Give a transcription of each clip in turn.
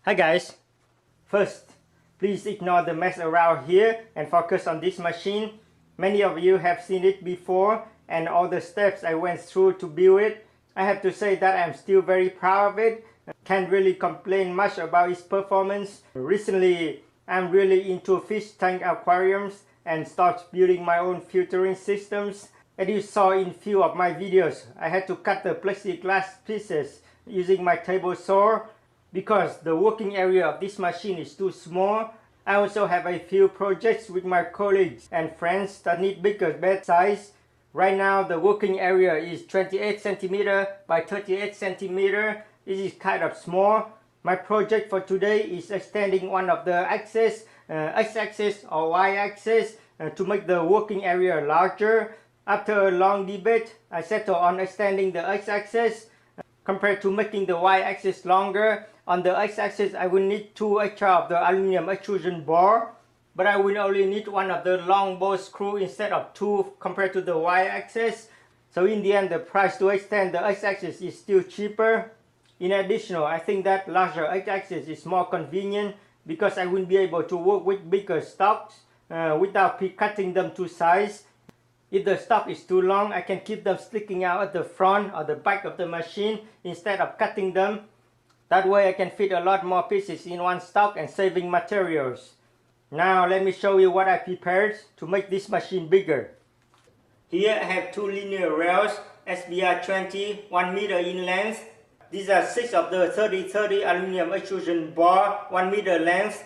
Hi guys, first please ignore the mess around here and focus on this machine. Many of you have seen it before and all the steps I went through to build it. I have to say that I'm still very proud of it. Can't really complain much about its performance. Recently I'm really into fish tank aquariums and started building my own filtering systems. As you saw in few of my videos, I had to cut the plexiglass pieces using my table saw because the working area of this machine is too small. I also have a few projects with my colleagues and friends that need bigger bed size. Right now the working area is 28 cm by 38 cm. This is kind of small. My project for today is extending one of the axes, x-axis or y-axis, to make the working area larger. After a long debate, I settled on extending the x-axis compared to making the y-axis longer. On the x-axis I will need 2 extra of the aluminum extrusion bar, but I will only need one of the long ball screw instead of 2 compared to the y-axis. So in the end the price to extend the x-axis is still cheaper. In addition, I think that larger x-axis is more convenient because I will be able to work with bigger stocks without pre-cutting them to size. If the stock is too long, I can keep them sticking out at the front or the back of the machine instead of cutting them. That way I can fit a lot more pieces in one stock and saving materials. Now let me show you what I prepared to make this machine bigger. Here I have 2 linear rails, SBR20, 1 meter in length. These are 6 of the 30-30 aluminum extrusion bar, 1 meter length.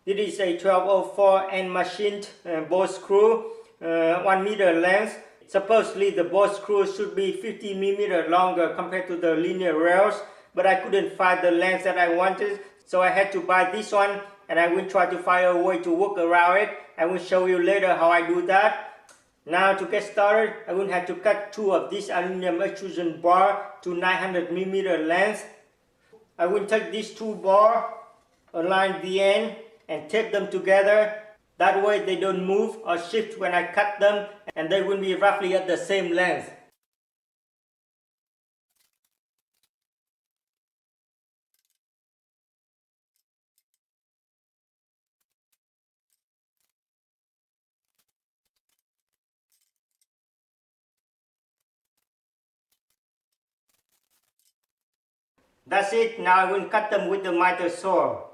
This is a 1204 end machined ball screw, 1 meter length. Supposedly the ball screw should be 50 mm longer compared to the linear rails, but I couldn't find the length that I wanted, so I had to buy this one, and I will try to find a way to work around it. I will show you later how I do that. Now to get started, I will have to cut 2 of these aluminum extrusion bar to 900 mm length. I will take these 2 bars, align the end and tape them together. That way they don't move or shift when I cut them, and they will be roughly at the same length. That's it. Now I will cut them with the miter saw.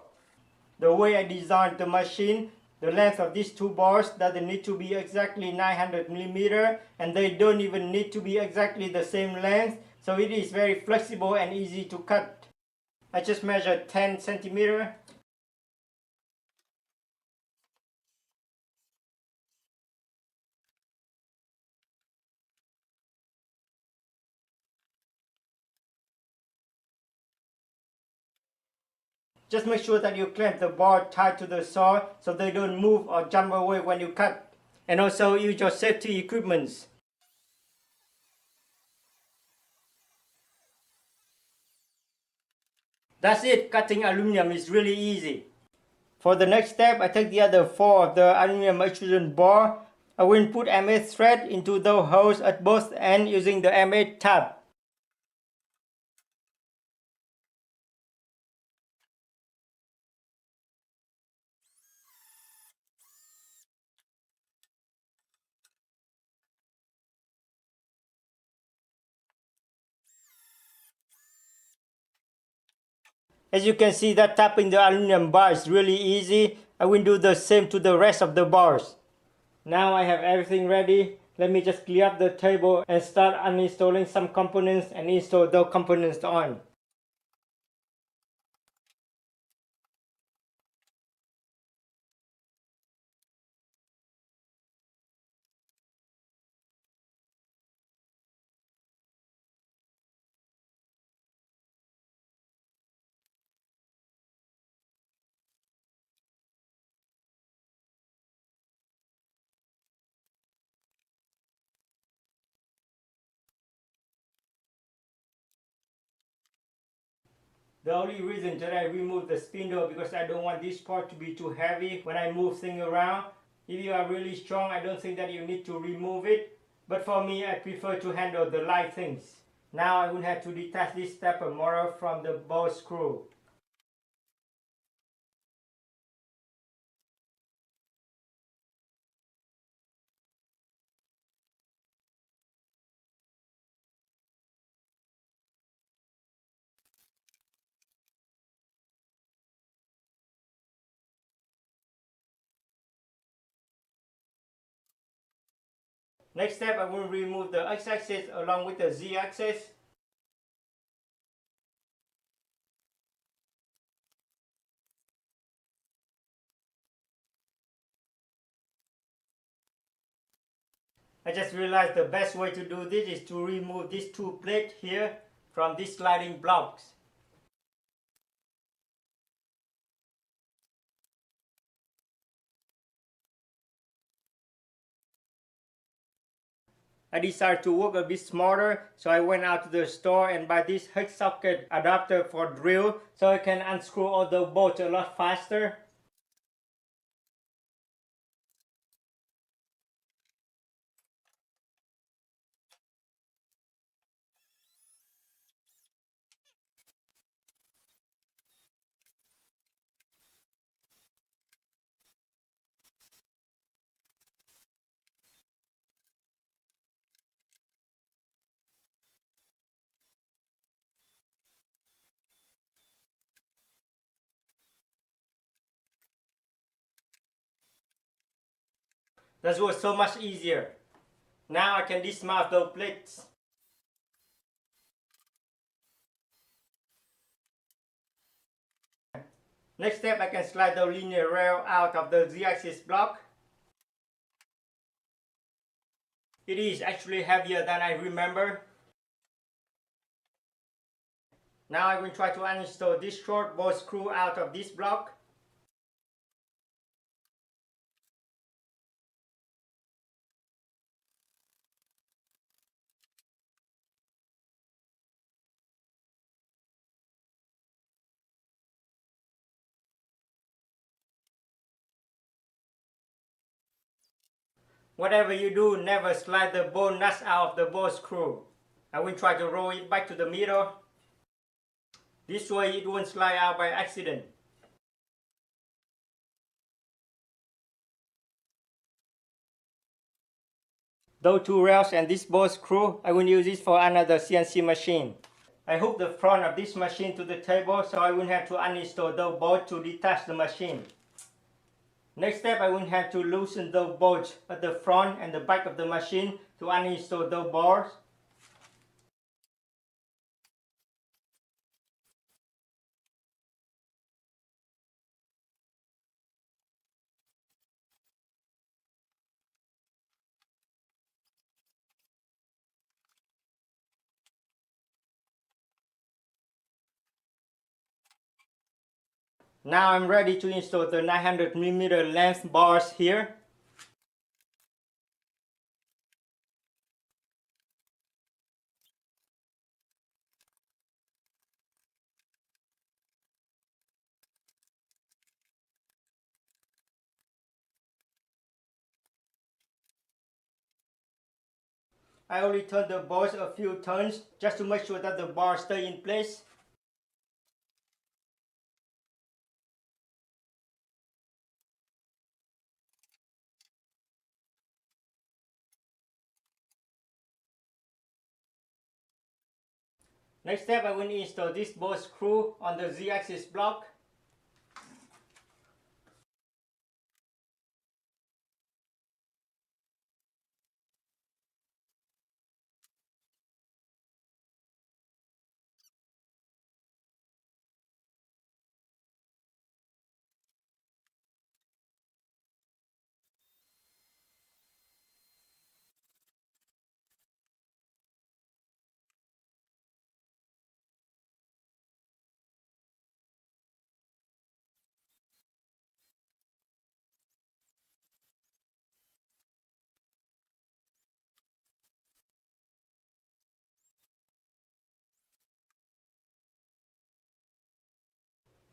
The way I designed the machine, the length of these 2 bars doesn't need to be exactly 900 mm, and they don't even need to be exactly the same length, so it is very flexible and easy to cut. I just measured 10 centimeters. Just make sure that you clamp the bar tight to the saw so they don't move or jump away when you cut. And also use your safety equipment. That's it. Cutting aluminum is really easy. For the next step, I take the other 4 of the aluminum extrusion bar. I will put M8 thread into those holes at both ends using the M8 tab. As you can see, that tapping the aluminum bar is really easy. I will do the same to the rest of the bars. Now I have everything ready. Let me just clear up the table and start uninstalling some components and install those components on. The only reason that I remove the spindle because I don't want this part to be too heavy when I move things around. If you are really strong, I don't think that you need to remove it. But for me, I prefer to handle the light things. Now I will have to detach this stepper motor from the ball screw. Next step, I will remove the x-axis along with the z-axis. I just realized the best way to do this is to remove these two plates here from these sliding blocks. I decided to work a bit smarter, so I went out to the store and buy this hex socket adapter for drill so I can unscrew all the bolts a lot faster. That was so much easier. Now I can dismount those plates. Next step, I can slide the linear rail out of the z-axis block. It is actually heavier than I remember. Now I will try to uninstall this short bolt screw out of this block. Whatever you do, never slide the bolt nuts out of the bolt screw. I will try to roll it back to the middle. This way it won't slide out by accident. Those two rails and this bolt screw, I will use this for another CNC machine. I hook the front of this machine to the table so I won't have to uninstall the bolt to detach the machine. Next step, I will have to loosen the bolts at the front and the back of the machine to uninstall the bars. Now I'm ready to install the 900mm length bars here. I only turn the bars a few turns just to make sure that the bars stay in place. Next step, I will install this bolt screw on the Z-axis block.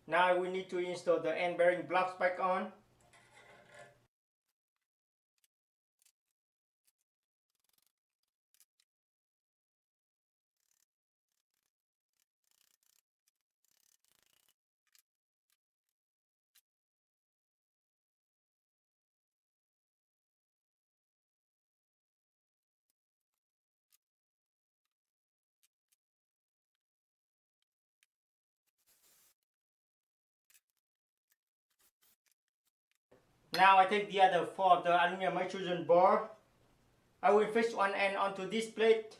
Now we need to install the end bearing blocks back on. Now I take the other four of the aluminum extrusion bar. I will fix one end onto this plate.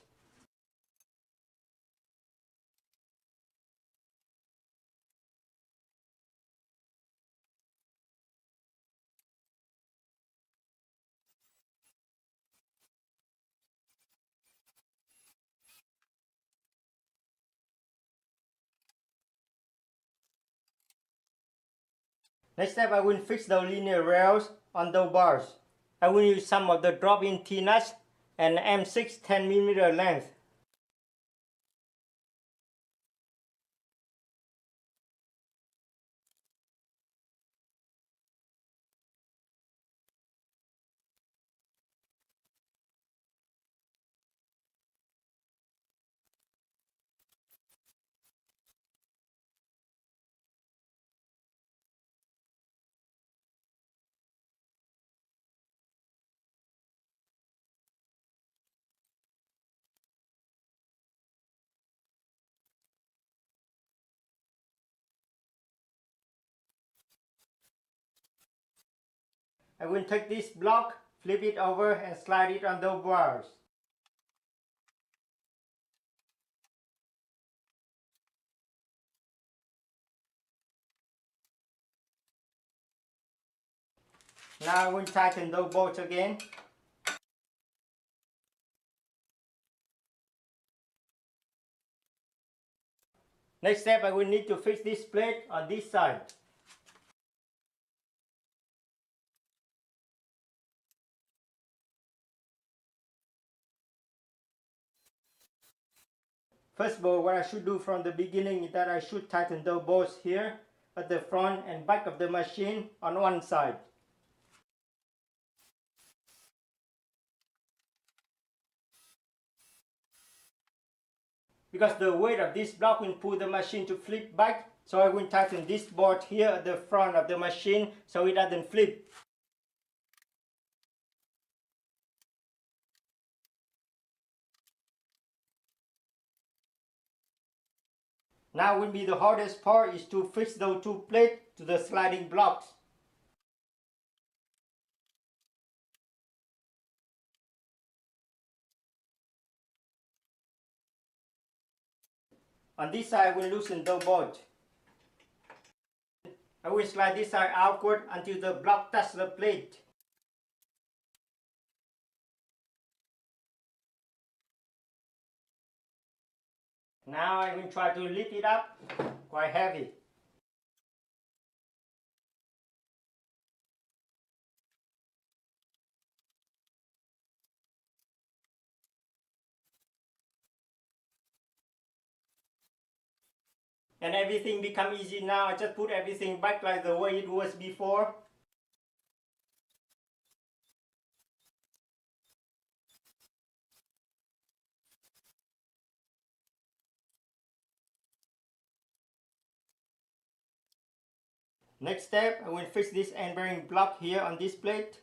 Next step, I will fix the linear rails on the bars. I will use some of the drop-in T-nuts and M6 10mm length. I will take this block, flip it over and slide it on the bars. Now I will tighten the bolts again. Next step, I will need to fix this plate on this side. First of all, what I should do from the beginning is that I should tighten the bolts here at the front and back of the machine on one side. Because the weight of this block will pull the machine to flip back, so I will tighten this bolt here at the front of the machine so it doesn't flip. Now will be the hardest part is to fix those two plates to the sliding blocks. On this side, I will loosen the bolt. I will slide this side outward until the block touches the plate. Now I will try to lift it up, quite heavy. And everything become easy now. I just put everything back like the way it was before. Next step, I will fix this end bearing block here on this plate.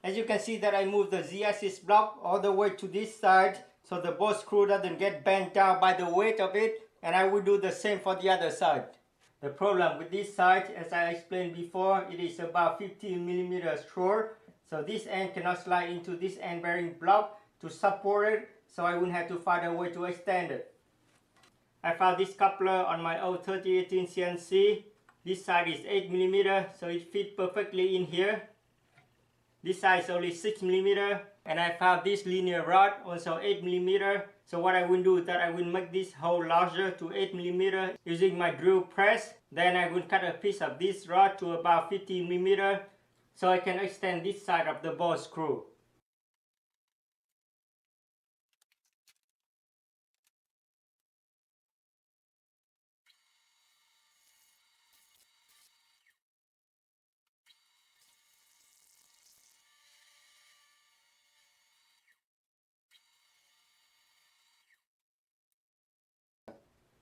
As you can see that I moved the Z-axis block all the way to this side so the bolt screw doesn't get bent down by the weight of it, and I will do the same for the other side. The problem with this side, as I explained before, it is about 15mm short, so this end cannot slide into this end bearing block to support it, so I will have to find a way to extend it. I found this coupler on my old 3018 CNC. This side is 8mm, so it fits perfectly in here. This side is only 6mm, and I found this linear rod also 8mm. So what I will do is that I will make this hole larger to 8mm using my drill press. Then I will cut a piece of this rod to about 15mm so I can extend this side of the ball screw.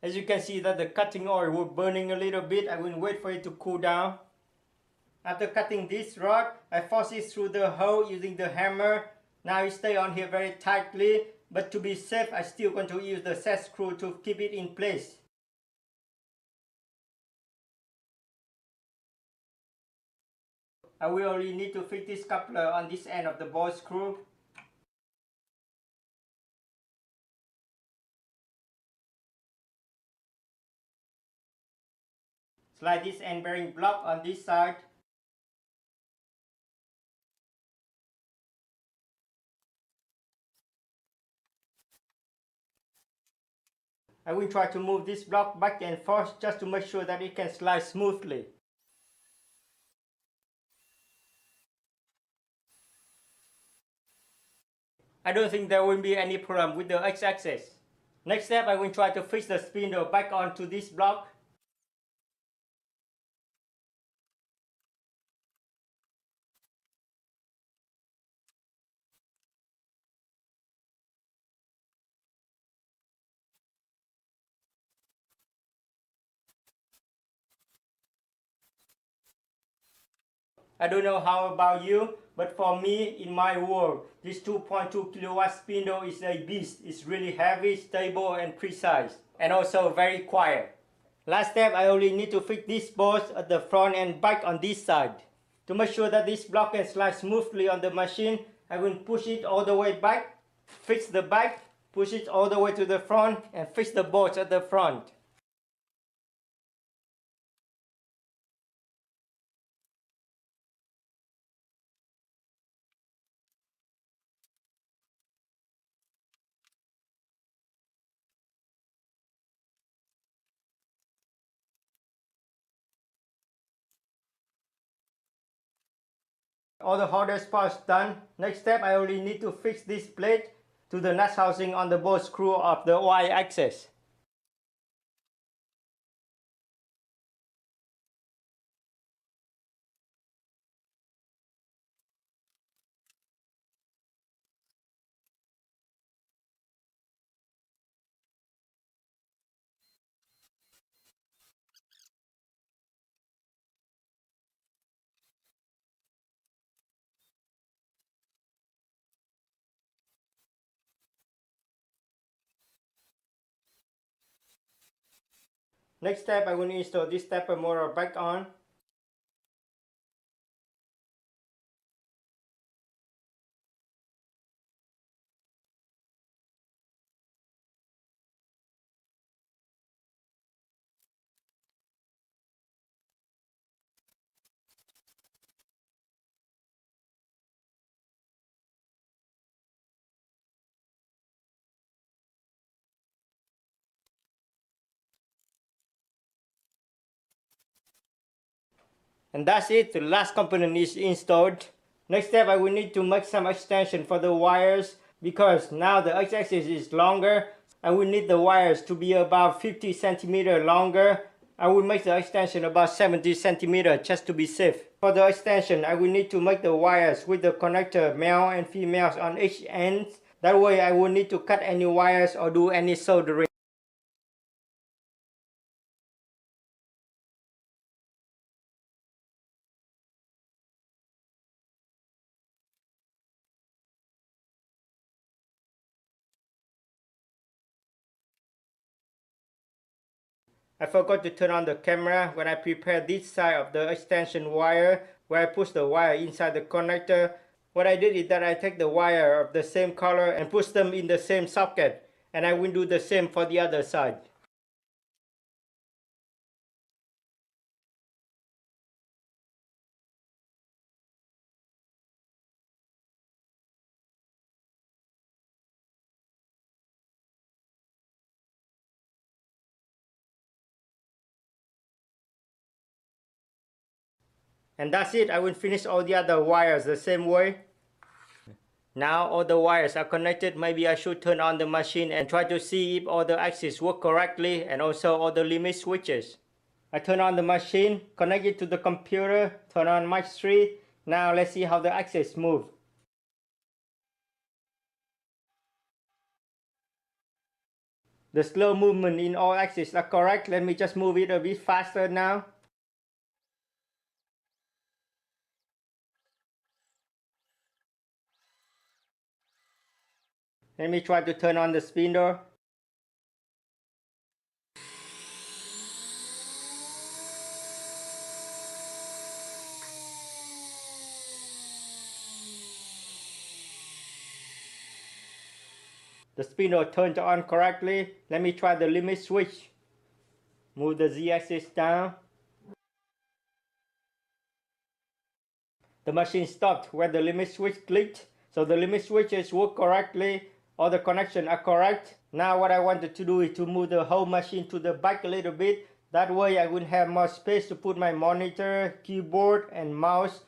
As you can see that the cutting oil was burning a little bit, I will wait for it to cool down. After cutting this rod, I force it through the hole using the hammer. Now it stays on here very tightly, but to be safe, I still going to use the set screw to keep it in place. I will only need to fix this coupler on this end of the ball screw. Slide this end bearing block on this side. I will try to move this block back and forth just to make sure that it can slide smoothly. I don't think there will be any problem with the x-axis. Next step, I will try to fix the spindle back onto this block. I don't know how about you, but for me, in my world, this 2.2 kilowatt spindle is a beast. It's really heavy, stable, and precise, and also very quiet. Last step, I only need to fix these bolts at the front and back on this side. To make sure that this block can slide smoothly on the machine, I will push it all the way back, fix the back, push it all the way to the front, and fix the bolts at the front. All the hardest parts done. Next step, I only need to fix this plate to the nut housing on the ball screw of the y-axis. Next step, I will install this stepper motor back on. And that's it, the last component is installed. Next step, I will need to make some extension for the wires because now the x-axis is longer. I will need the wires to be about 50 centimeter longer. I will make the extension about 70 centimeter just to be safe. For the extension, I will need to make the wires with the connector male and females on each end. That way I will need to cut any wires or do any soldering. I forgot to turn on the camera when I prepared this side of the extension wire where I push the wire inside the connector. What I did is that I take the wire of the same color and push them in the same socket, and I will do the same for the other side. And that's it, I will finish all the other wires the same way. Now all the wires are connected. Maybe I should turn on the machine and try to see if all the axes work correctly and also all the limit switches. I turn on the machine, connect it to the computer, turn on mic 3. Now let's see how the axes move. The slow movement in all axes are correct. Let me just move it a bit faster now. Let me try to turn on the spindle. The spindle turned on correctly. Let me try the limit switch. Move the Z-axis down. The machine stopped where the limit switch clicked. So the limit switches work correctly. All the connections are correct. Now what I wanted to do is to move the whole machine to the back a little bit. That way I would have more space to put my monitor, keyboard and mouse.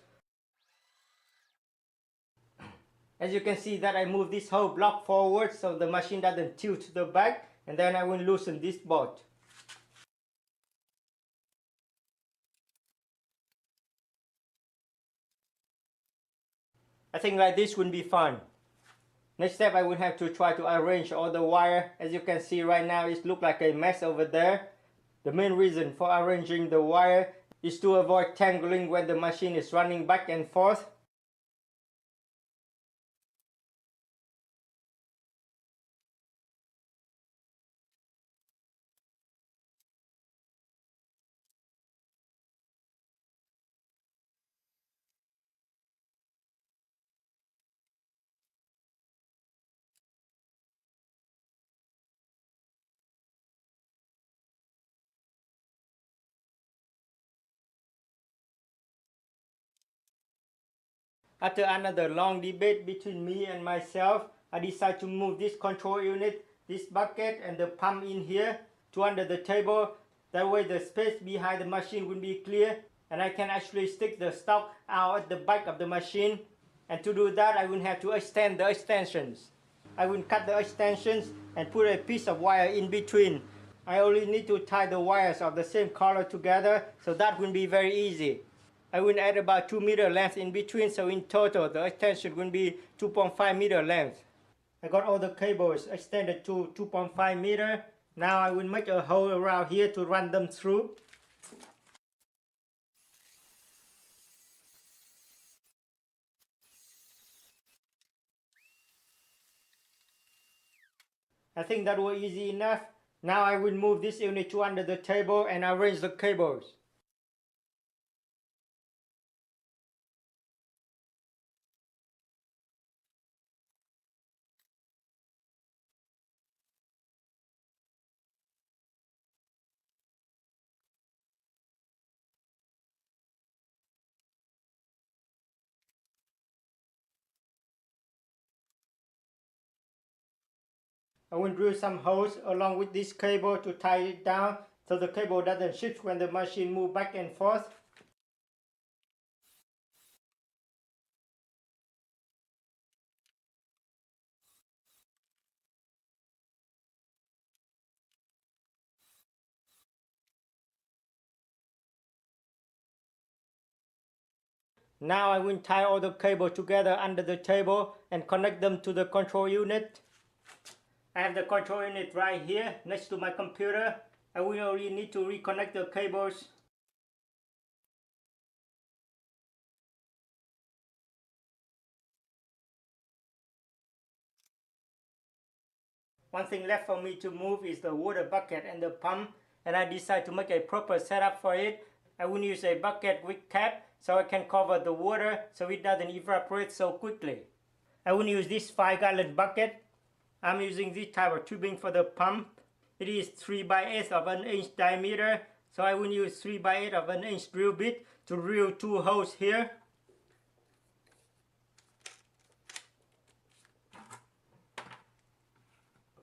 As you can see that I move this whole block forward so the machine doesn't tilt to the back, and then I will loosen this bolt. I think like this would be fun. Next step, I would have to try to arrange all the wire. As you can see right now, it looks like a mess over there. The main reason for arranging the wire is to avoid tangling when the machine is running back and forth. After another long debate between me and myself, I decided to move this control unit, this bucket and the pump in here to under the table. That way the space behind the machine will be clear and I can actually stick the stock out at the back of the machine. And to do that, I will have to extend the extensions. I will cut the extensions and put a piece of wire in between. I only need to tie the wires of the same color together, so that will be very easy. I will add about 2 meter length in between, so in total the extension will be 2.5 meter length. I got all the cables extended to 2.5 meter. Now I will make a hole around here to run them through. I think that was easy enough. Now I will move this unit to under the table and arrange the cables. I will drill some holes along with this cable to tie it down so the cable doesn't shift when the machine moves back and forth. Now I will tie all the cable together under the table and connect them to the control unit. I have the control unit right here next to my computer. I will only need to reconnect the cables. One thing left for me to move is the water bucket and the pump, and I decided to make a proper setup for it. I will use a bucket with cap so I can cover the water so it doesn't evaporate so quickly. I will use this 5-gallon bucket. I'm using this type of tubing for the pump. It is 3/8 of an inch diameter, so I will use 3/8 of an inch drill bit to drill 2 holes here.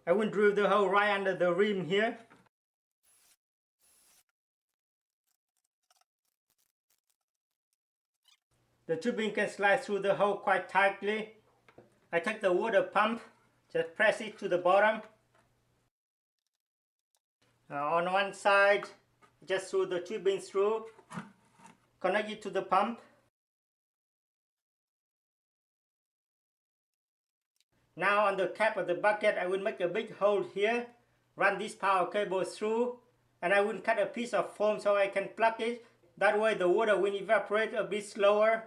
I will drill the hole right under the rim here. The tubing can slide through the hole quite tightly. I take the water pump, just press it to the bottom. On one side, just through the tubing through, connect it to the pump. Now on the cap of the bucket, I will make a big hole here, run this power cable through, and I will cut a piece of foam so I can plug it. That way the water will evaporate a bit slower.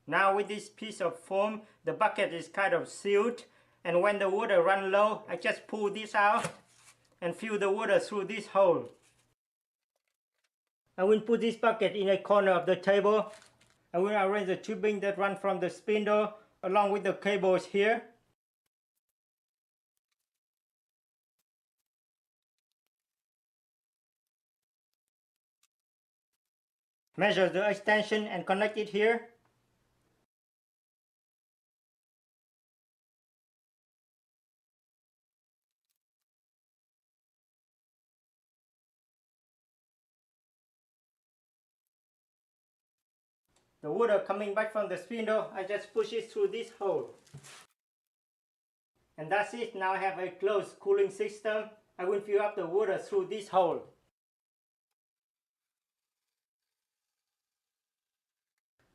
Now with this piece of foam, the bucket is kind of sealed, and when the water runs low, I just pull this out and fill the water through this hole. I will put this bucket in a corner of the table. I will arrange the tubing that run from the spindle along with the cables here. Measure the extension and connect it here. The water coming back from the spindle, I just push it through this hole. And that's it. Now I have a closed cooling system. I will fill up the water through this hole.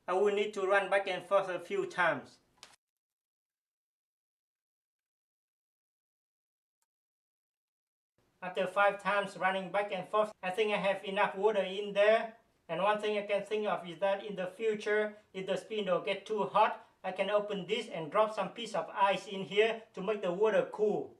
I will need to run back and forth a few times. After 5 times running back and forth, I think I have enough water in there. And one thing I can think of is that in the future, if the spindle gets too hot, I can open this and drop some piece of ice in here to make the water cool.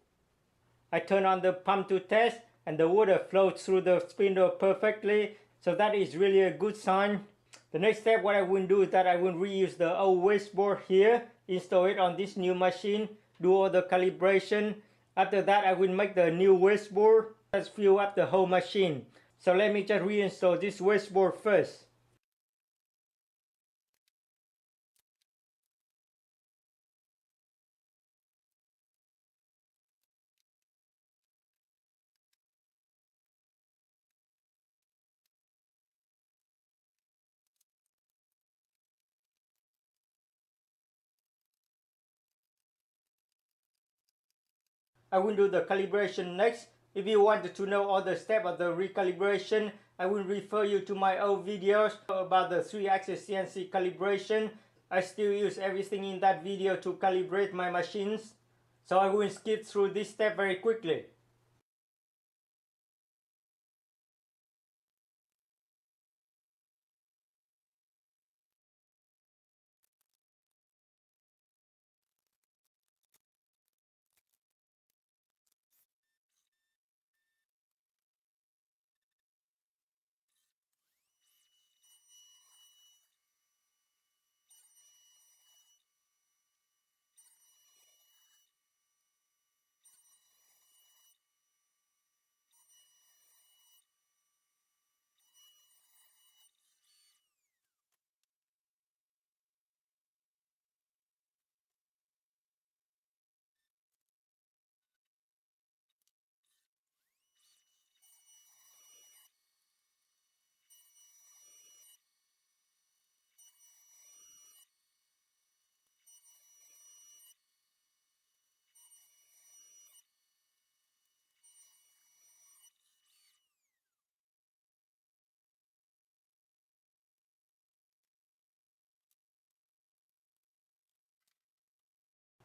I turn on the pump to test, and the water flows through the spindle perfectly, so that is really a good sign. The next step, what I will do is that I will reuse the old wasteboard here, install it on this new machine, do all the calibration. After that, I will make the new wasteboard. Let's fill up the whole machine. So let me just reinstall this wasteboard first. I will do the calibration next. If you want to know all the steps of the recalibration, I will refer you to my old videos about the 3-axis CNC calibration. I still use everything in that video to calibrate my machines. So I will skip through this step very quickly.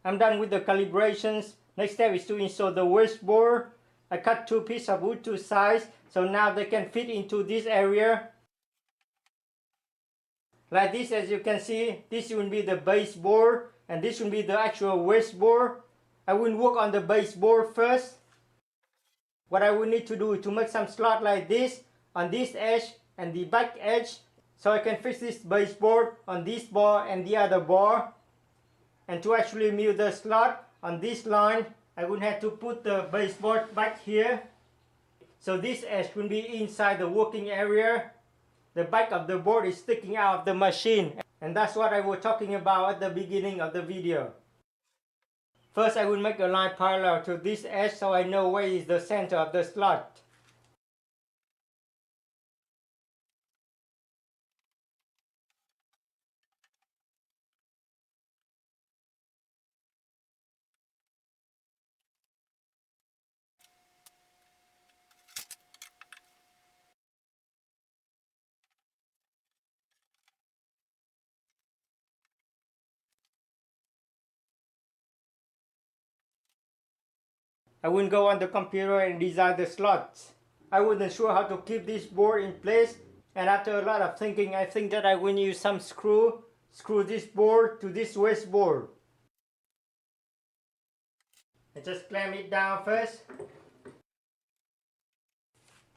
I'm done with the calibrations. Next step is to install the wasteboard. I cut 2 pieces of wood to size, so now they can fit into this area. Like this, as you can see, this will be the baseboard, and this will be the actual wasteboard. I will work on the baseboard first. What I will need to do is to make some slot like this on this edge and the back edge, so I can fix this baseboard on this bar and the other bar. And to actually mill the slot on this line, I will have to put the baseboard back here. So this edge will be inside the working area. The back of the board is sticking out of the machine. And that's what I was talking about at the beginning of the video. First, I will make a line parallel to this edge so I know where is the center of the slot. I will go on the computer and design the slots. I wasn't sure how to keep this board in place, and after a lot of thinking, I think that I will use some screw. screw this board to this waste board. And just clamp it down first.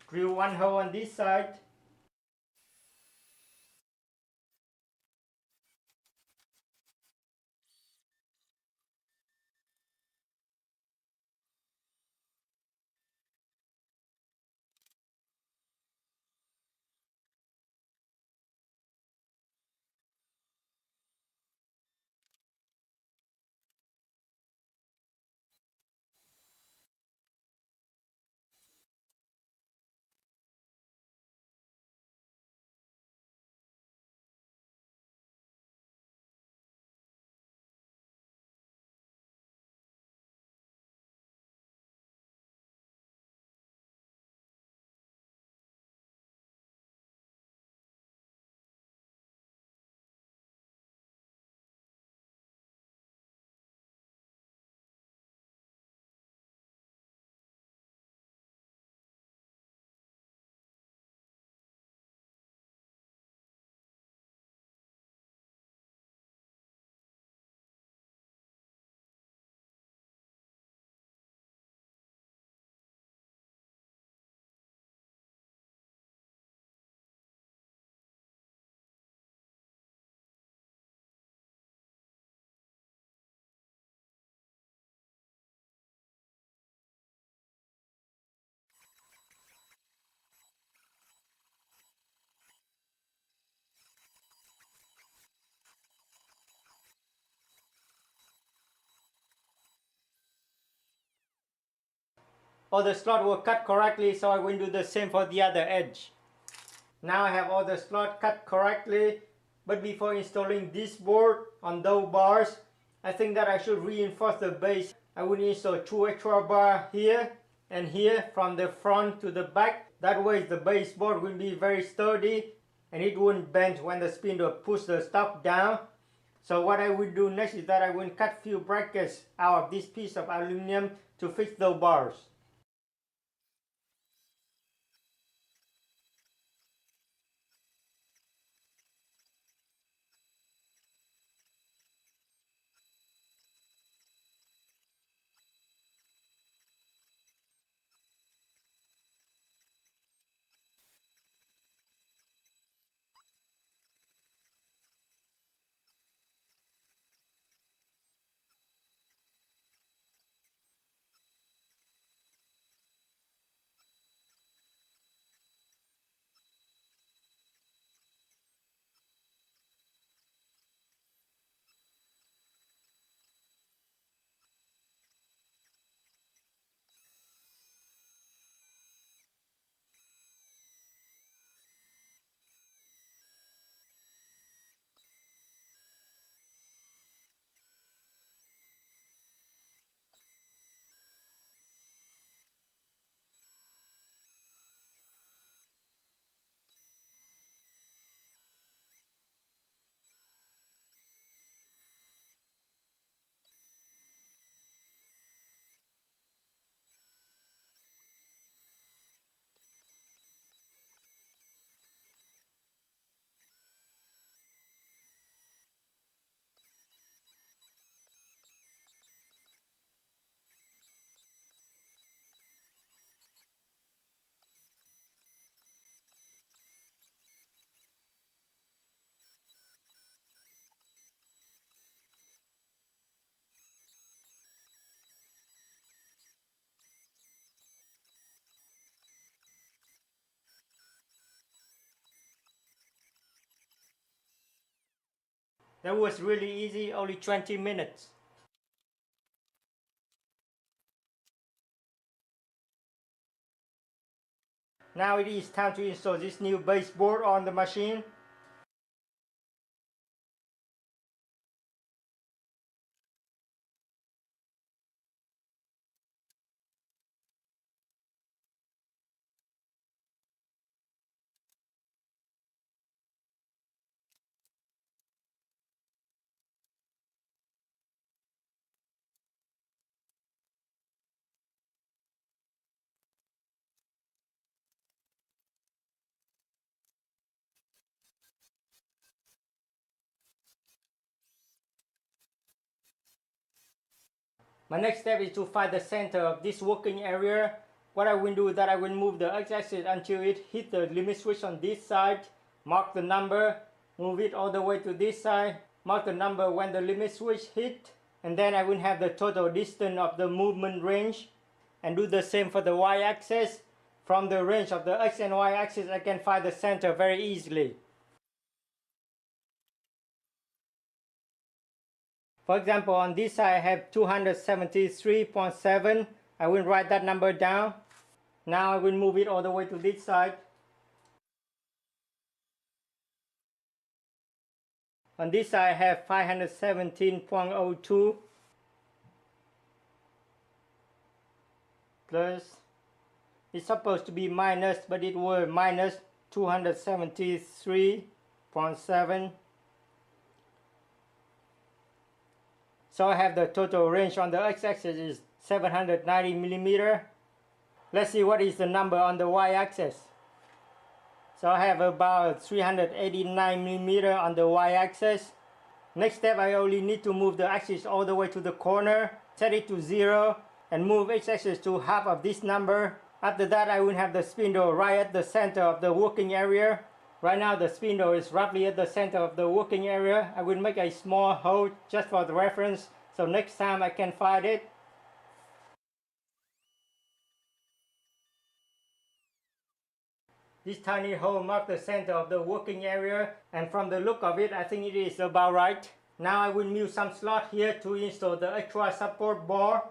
Drill one hole on this side. All the slots were cut correctly, so I will do the same for the other edge. Now I have all the slots cut correctly, but before installing this board on those bars, I think that I should reinforce the base. I will install 2 extra bars here and here from the front to the back. That way the baseboard will be very sturdy and it won't bend when the spindle pushes the stock down. So what I will do next is that I will cut few brackets out of this piece of aluminum to fix those bars. That was really easy, only 20 minutes. Now it is time to install this new baseboard on the machine. My next step is to find the center of this working area. What I will do is that I will move the x-axis until it hits the limit switch on this side, mark the number, move it all the way to this side, mark the number when the limit switch hit, and then I will have the total distance of the movement range, and do the same for the y-axis. From the range of the x and y axis I can find the center very easily. For example, on this side I have 273.7. I will write that number down. Now I will move it all the way to this side. On this side I have 517.02 plus, it's supposed to be minus, but it was minus 273.7. So I have the total range on the x-axis is 790 millimeter. Let's see what is the number on the y-axis. So I have about 389 millimeter on the y-axis. Next step, I only need to move the axis all the way to the corner, set it to 0, and move x-axis to half of this number. After that, I will have the spindle right at the center of the working area. Right now the spindle is roughly at the center of the working area. I will make a small hole just for the reference, so next time I can find it. This tiny hole marks the center of the working area, and from the look of it I think it is about right. Now I will mill some slot here to install the extra support bar.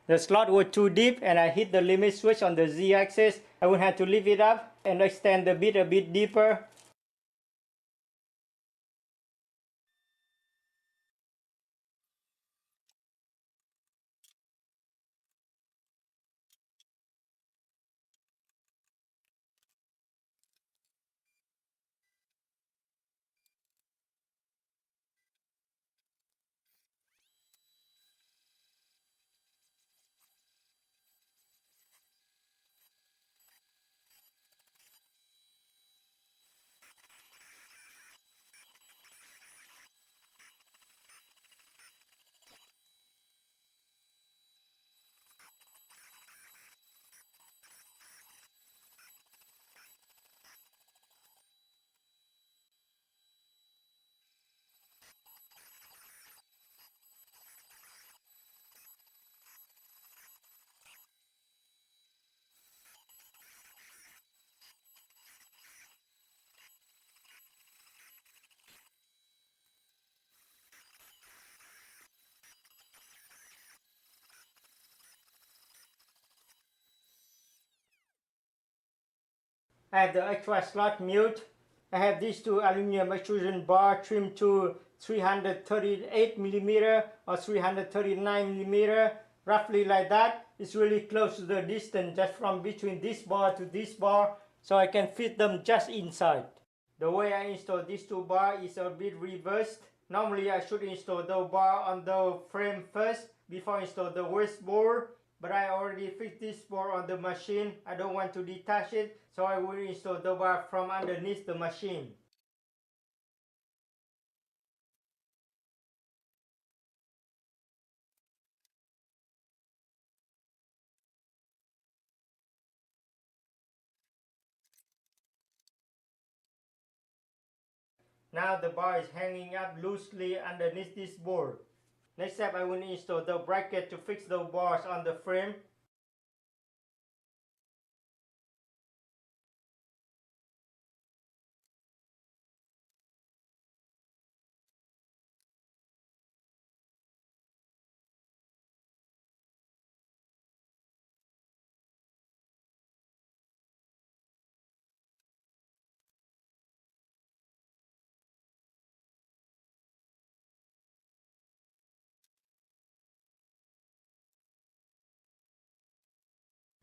The slot was too deep and I hit the limit switch on the z-axis. I will have to lift it up and extend the bit a bit deeper. I have the extra slot milled. I have these two aluminum extrusion bar trimmed to 338 millimeter or 339 millimeter, roughly like that. It's really close to the distance just from between this bar to this bar, so I can fit them just inside. The way I install these two bars is a bit reversed. Normally I should install the bar on the frame first before install the waste board. But I already fixed this board on the machine. I don't want to detach it, so I will install the bar from underneath the machine. Now the bar is hanging up loosely underneath this board. Next step, I will install the bracket to fix the bars on the frame.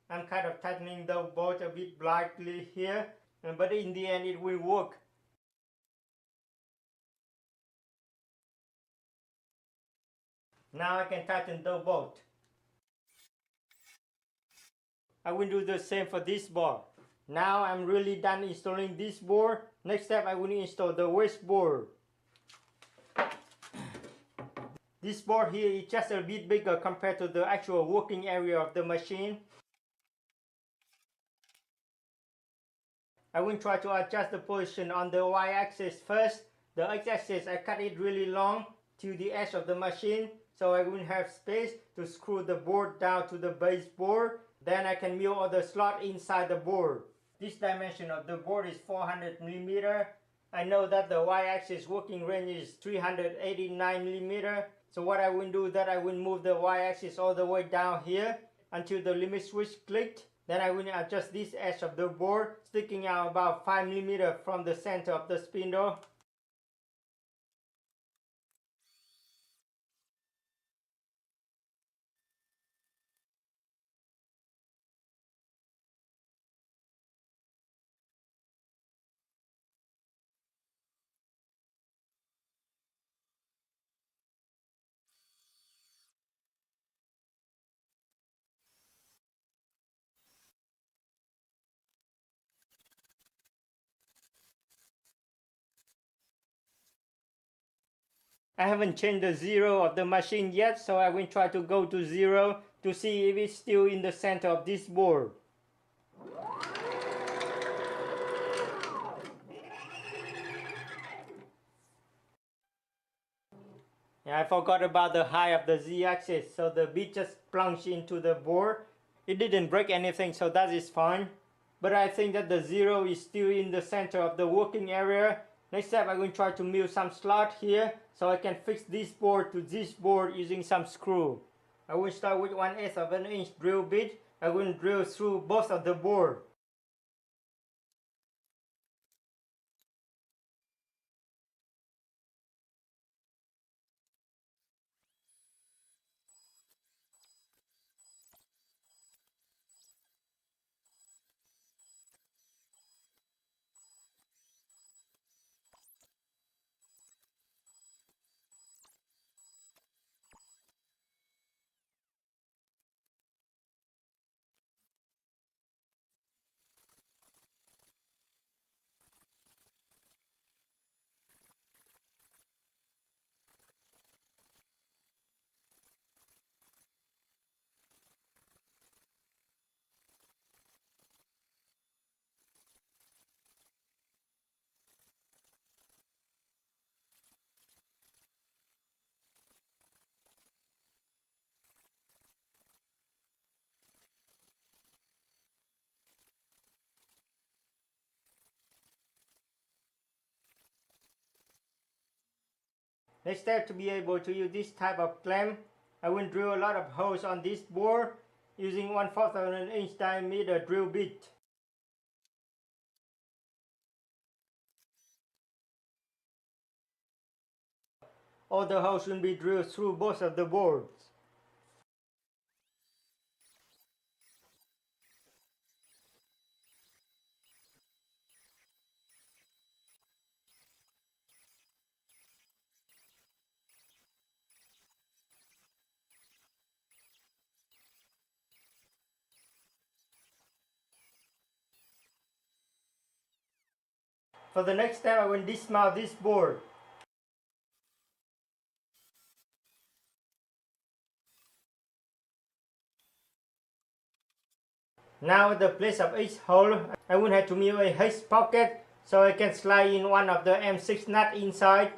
I'm kind of tightening the bolt a bit lightly here, but in the end it will work. Now I can tighten the bolt. I will do the same for this board. Now I'm really done installing this board. Next step, I will install the waste board. This board here is just a bit bigger compared to the actual working area of the machine. I will try to adjust the position on the y-axis first. The x-axis, I cut it really long to the edge of the machine, so I will have space to screw the board down to the base board. Then I can mill all the slot inside the board. This dimension of the board is 400 mm. I know that the y-axis working range is 389 mm. So what I will do is that I will move the y-axis all the way down here until the limit switch clicked. Then I will adjust this edge of the board, sticking out about 5 mm from the center of the spindle. I haven't changed the zero of the machine yet, so I will try to go to 0 to see if it's still in the center of this board. Yeah, I forgot about the height of the z-axis, so the bit just plunged into the board. It didn't break anything, so that is fine. But I think that the 0 is still in the center of the working area. Next step, I'm going to try to mill some slot here so I can fix this board to this board using some screw. I will start with 1/8 of an inch drill bit. I will drill through both of the board. Next step, to be able to use this type of clamp, I will drill a lot of holes on this board using 1/4 of an inch diameter drill bit. All the holes will be drilled through both of the boards. For the next step, I will dismount this board. Now at the place of each hole, I will have to mill a H pocket so I can slide in one of the M6 nut inside.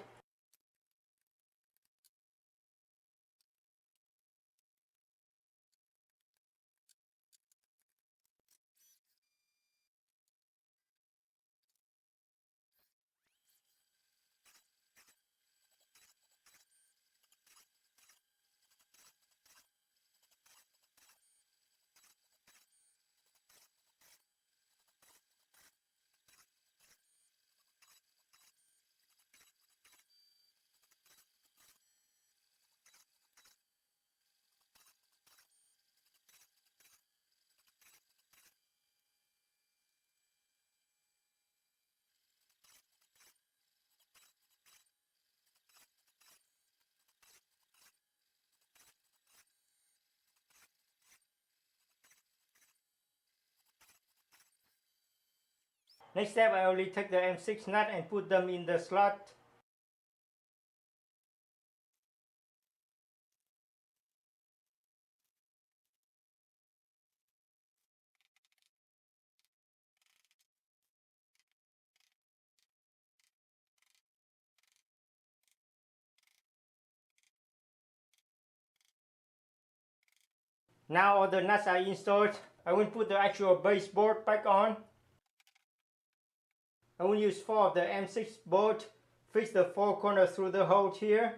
Next step, I only take the M6 nut and put them in the slot. Now all the nuts are installed. I will put the actual baseboard back on. I will use 4 of the M6 bolt, fix the 4 corners through the hole here.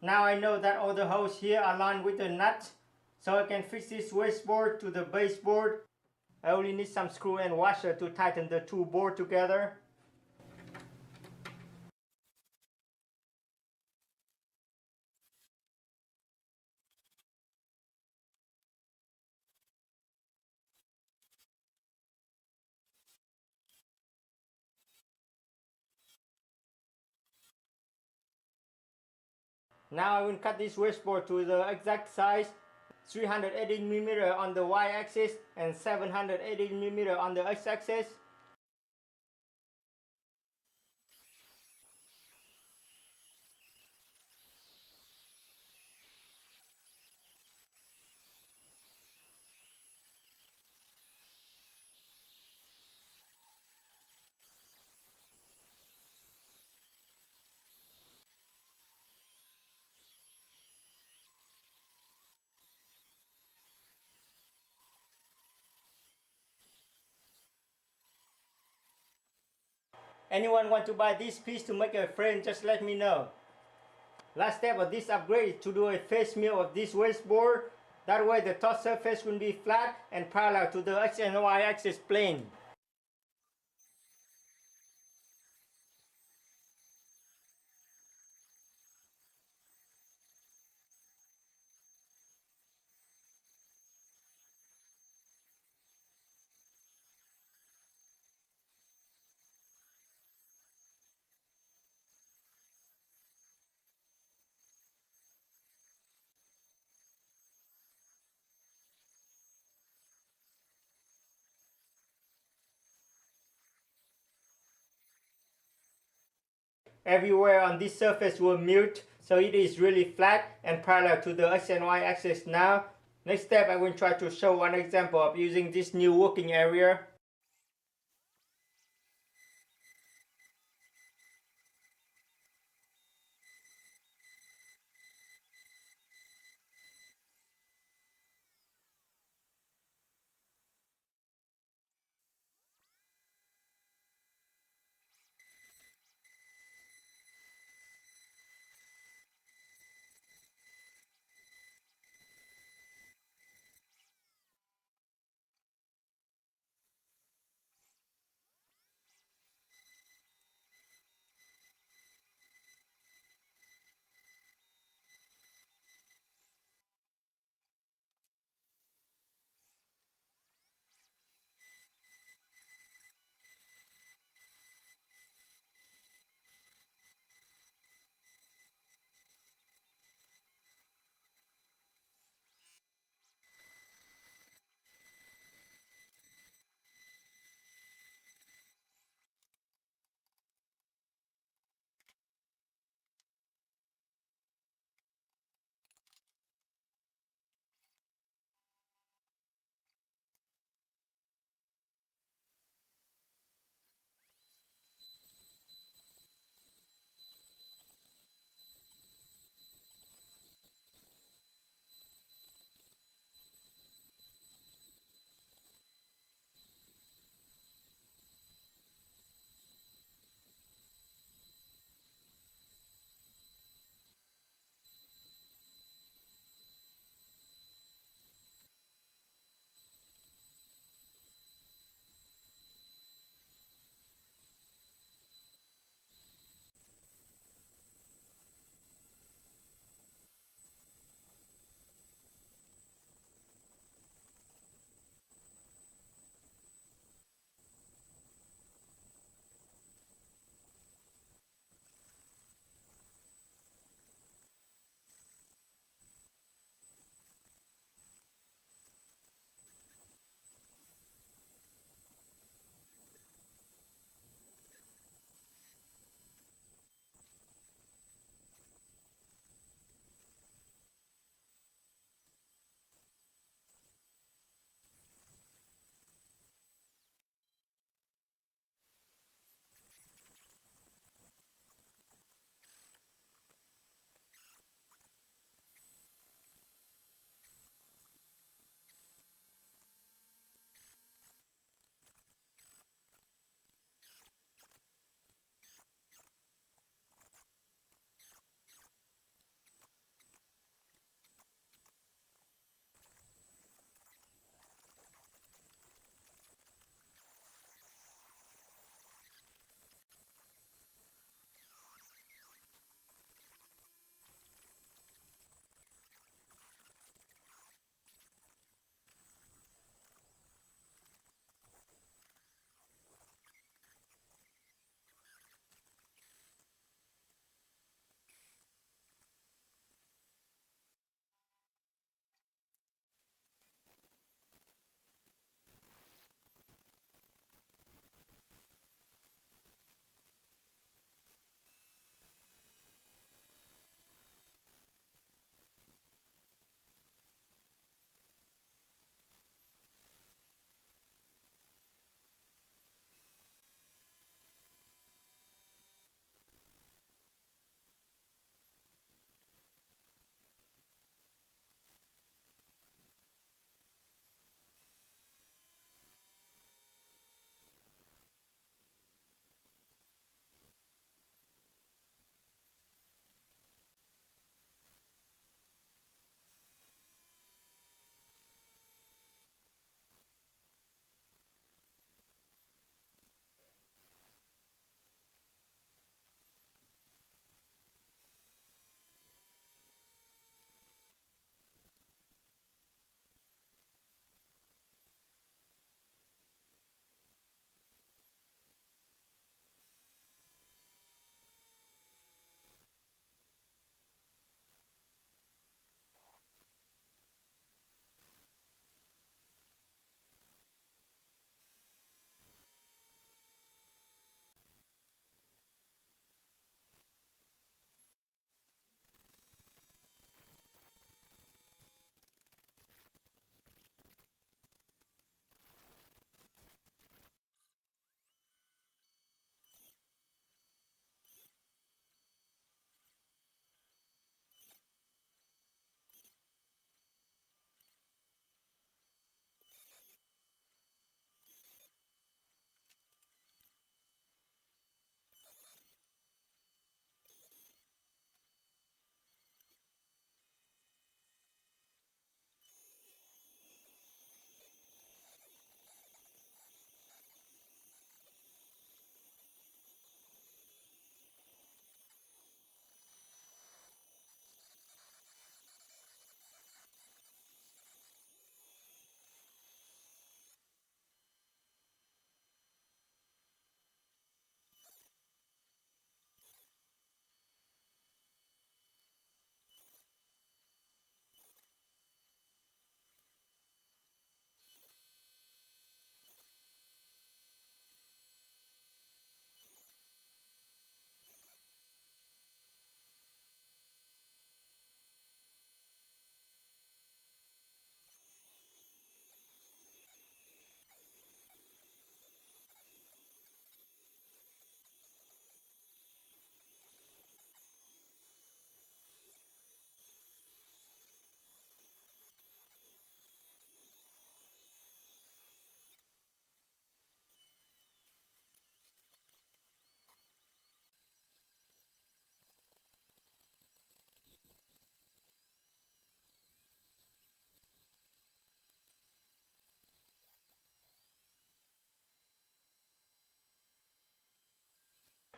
Now I know that all the holes here are aligned with the nut, so I can fix this wasteboard to the baseboard. I only need some screw and washer to tighten the 2 boards together. Now I will cut this wasteboard to the exact size, 380mm on the y-axis and 780mm on the x-axis. Anyone want to buy this piece to make a frame, just let me know. Last step of this upgrade is to do a face mill of this wasteboard. That way the top surface will be flat and parallel to the x and y axis plane. Everywhere on this surface will mute, so it is really flat and parallel to the x and y axis now. Next step, I will try to show one example of using this new working area.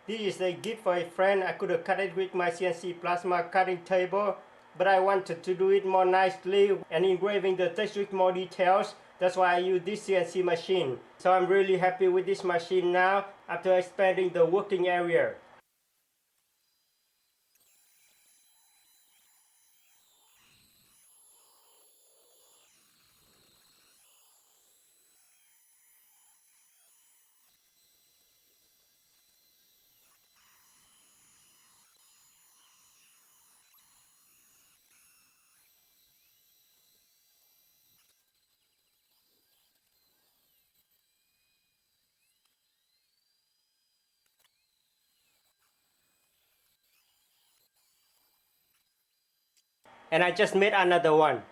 This is a gift for a friend. I could have cut it with my CNC plasma cutting table, but I wanted to do it more nicely and engraving the text with more details. That's why I use this CNC machine. So I'm really happy with this machine now after expanding the working area. And I just made another one.